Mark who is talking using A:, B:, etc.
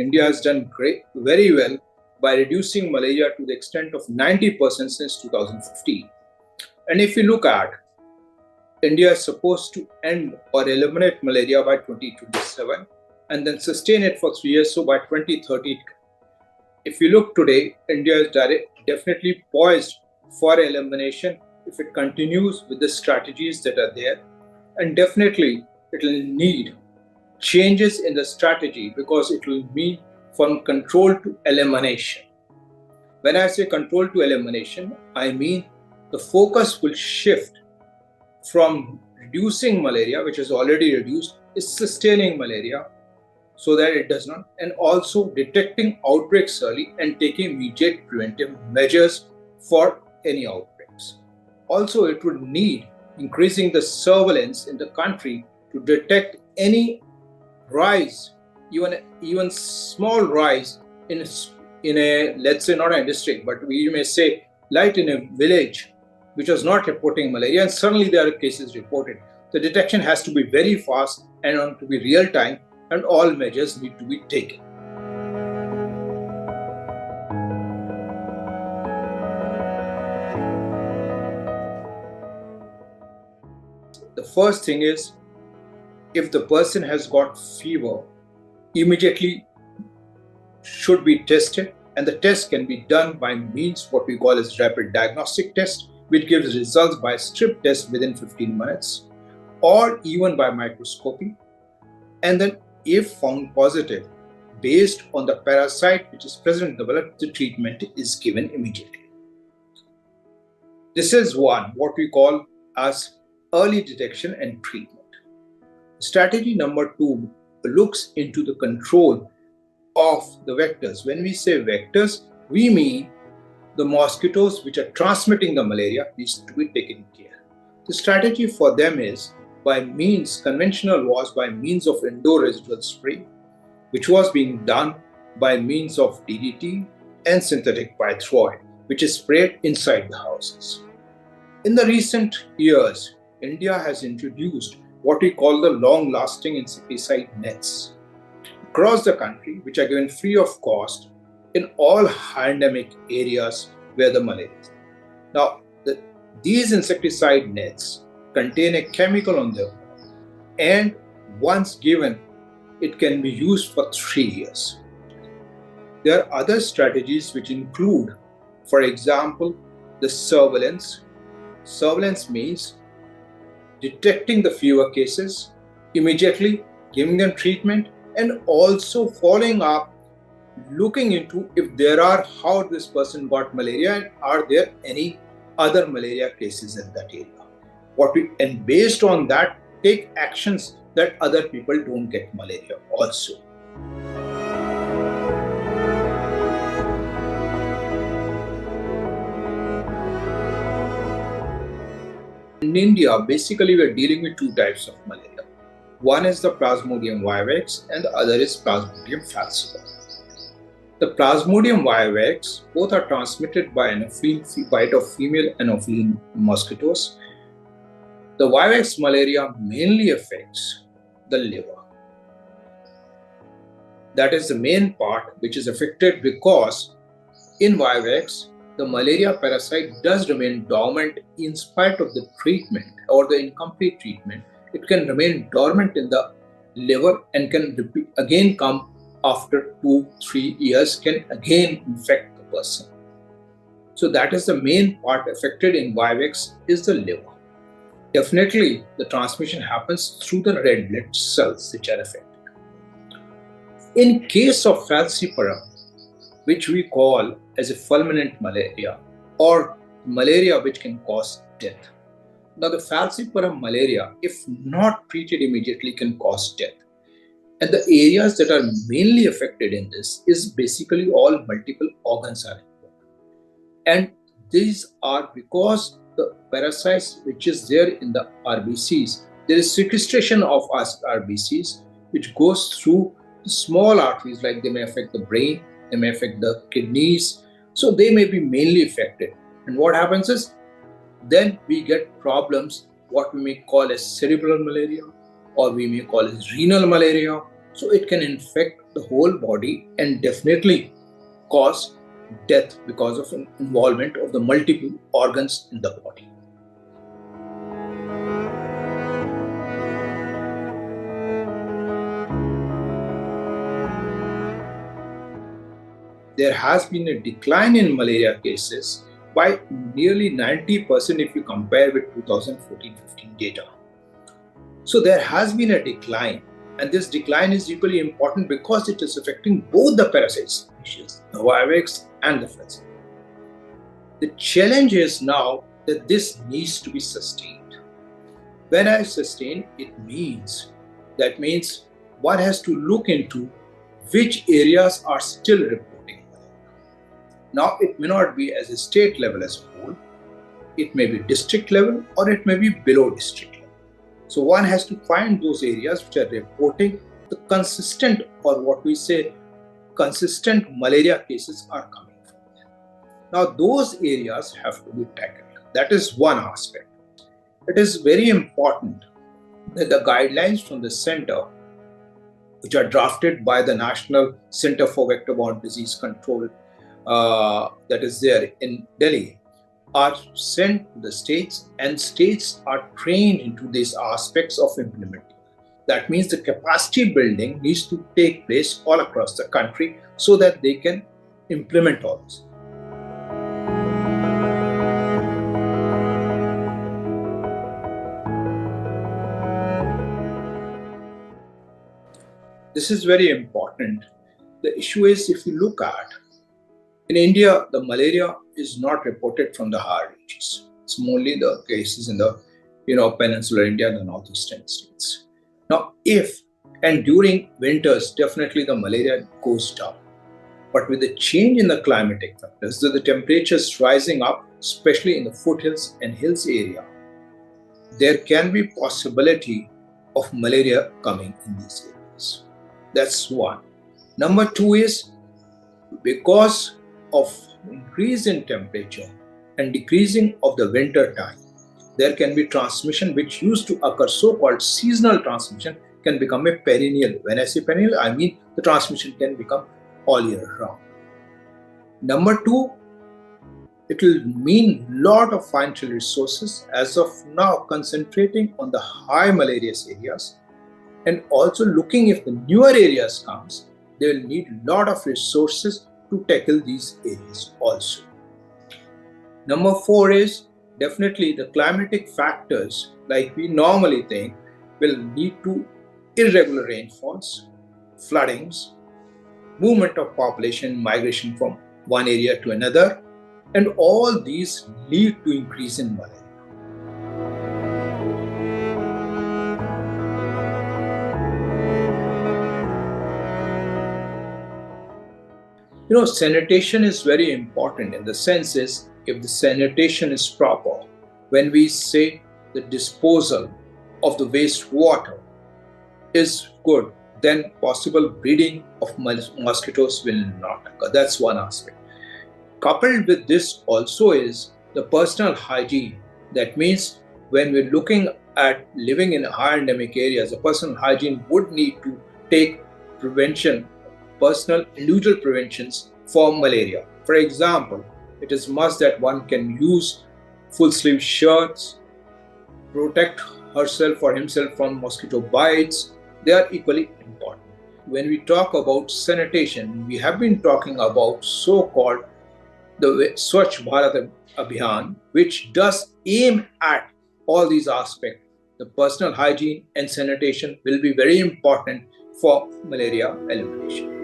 A: India has done very well by reducing malaria to the extent of 90% since 2015. And if you look at, India is supposed to end or eliminate malaria by 2027 and then sustain it for 3 years, so by 2030. If you look today, India is definitely poised for elimination if it continues with the strategies that are there. And definitely it will need changes in the strategy because it will mean from control to elimination. When I say control to elimination, I mean the focus will shift from reducing malaria, which is already reduced, is sustaining malaria so that it does not, and also detecting outbreaks early and taking immediate preventive measures for any outbreaks. Also, it would need increasing the surveillance in the country to detect any rise, even small rise in a, let's say not a district, but we may say like in a village which was not reporting malaria, and suddenly there are cases reported. The detection has to be very fast and to be real time, and all measures need to be taken. The first thing is, if the person has got fever, immediately should be tested, and the test can be done by means what we call as rapid diagnostic test, which gives results by strip test within 15 minutes or even by microscopy. And then if found positive, based on the parasite which is present in the blood, the treatment is given immediately. This is one, what we call as early detection and treatment. Strategy number 2 looks into the control of the vectors. When we say vectors, we mean the mosquitoes which are transmitting the malaria needs to be taken care. The strategy for them is by means, conventional was by means of indoor residual spray, which was being done by means of DDT and synthetic pyrethroid, which is sprayed inside the houses. In the recent years, India has introduced what we call the long-lasting insecticide nets across the country, which are given free of cost in all endemic areas where the malaria is. Now, these insecticide nets contain a chemical on them, and once given, it can be used for 3 years. There are other strategies which include, for example, the surveillance. Surveillance means detecting the fever cases, immediately giving them treatment, and also following up, looking into if there are, how this person got malaria and are there any other malaria cases in that area. And based on that, take actions that other people don't get malaria also. In India, basically we are dealing with 2 types of malaria. One is the Plasmodium vivax and the other is Plasmodium falciparum. The Plasmodium vivax, both are transmitted by anopheline bite of female anopheline mosquitoes. The vivax malaria mainly affects the liver. That is the main part which is affected, because in vivax, the malaria parasite does remain dormant in spite of the treatment or the incomplete treatment. It can remain dormant in the liver and can again come after 2-3 years, can again infect the person. So that is the main part affected in vivax is the liver. Definitely the transmission happens through the red blood cells which are affected. In case of falciparum, which we call as a fulminant malaria or malaria which can cause death. Now the falciparum malaria, if not treated immediately, can cause death. And the areas that are mainly affected in this is basically all multiple organs are involved. And these are because the parasites which is there in the RBCs, there is sequestration of RBCs which goes through the small arteries, like they may affect the brain, they may affect the kidneys, so they may be mainly affected. And what happens is, then we get problems, what we may call as cerebral malaria, or we may call as renal malaria. So it can infect the whole body and definitely cause death because of involvement of the multiple organs in the body. There has been a decline in malaria cases by nearly 90% if you compare with 2014-15 data. So there has been a decline, and this decline is equally important because it is affecting both the parasite species, the vivax and the flaccid. The challenge is now that this needs to be sustained. When I sustain, that means one has to look into which areas are still reporting malaria. Now, it may not be as a state level as a whole, it may be district level or it may be below district level. So one has to find those areas which are reporting the consistent, or what we say, consistent malaria cases are coming from there. Now those areas have to be tackled. That is one aspect. It is very important that the guidelines from the center, which are drafted by the National Center for Vector-Borne Disease Control, that is there in Delhi, are sent to the states, and states are trained into these aspects of implementing. That means the capacity building needs to take place all across the country so that they can implement all this. This is very important. The issue is, if you look at, in India, the malaria is not reported from the higher reaches. It's mostly the cases in the peninsular India and the northeastern states. Now, during winters, definitely the malaria goes down. But with the change in the climatic factors, the temperatures rising up, especially in the foothills and hills area, there can be possibility of malaria coming in these areas. That's one. Number two is, because of increase in temperature and decreasing of the winter time, there can be transmission which used to occur, so-called seasonal transmission, can become a perennial. When I say perennial, I mean the transmission can become all year round. Number two, it will mean lot of financial resources as of now concentrating on the high malarious areas, and also looking if the newer areas comes, they will need a lot of resources to tackle these areas also. Number four is definitely the climatic factors, like we normally think, will lead to irregular rainfalls, floodings, movement of population, migration from one area to another, and all these lead to increase in malaria. Sanitation is very important in the sense is, if the sanitation is proper, when we say the disposal of the wastewater is good, then possible breeding of mosquitoes will not occur. That's one aspect. Coupled with this also is the personal hygiene. That means when we're looking at living in high endemic areas, the personal hygiene would need to take personal individual preventions for malaria. For example, it is must that one can use full sleeve shirts, protect herself or himself from mosquito bites. They are equally important. When we talk about sanitation, we have been talking about so-called the Swachh Bharat Abhiyan, which does aim at all these aspects. The personal hygiene and sanitation will be very important for malaria elimination.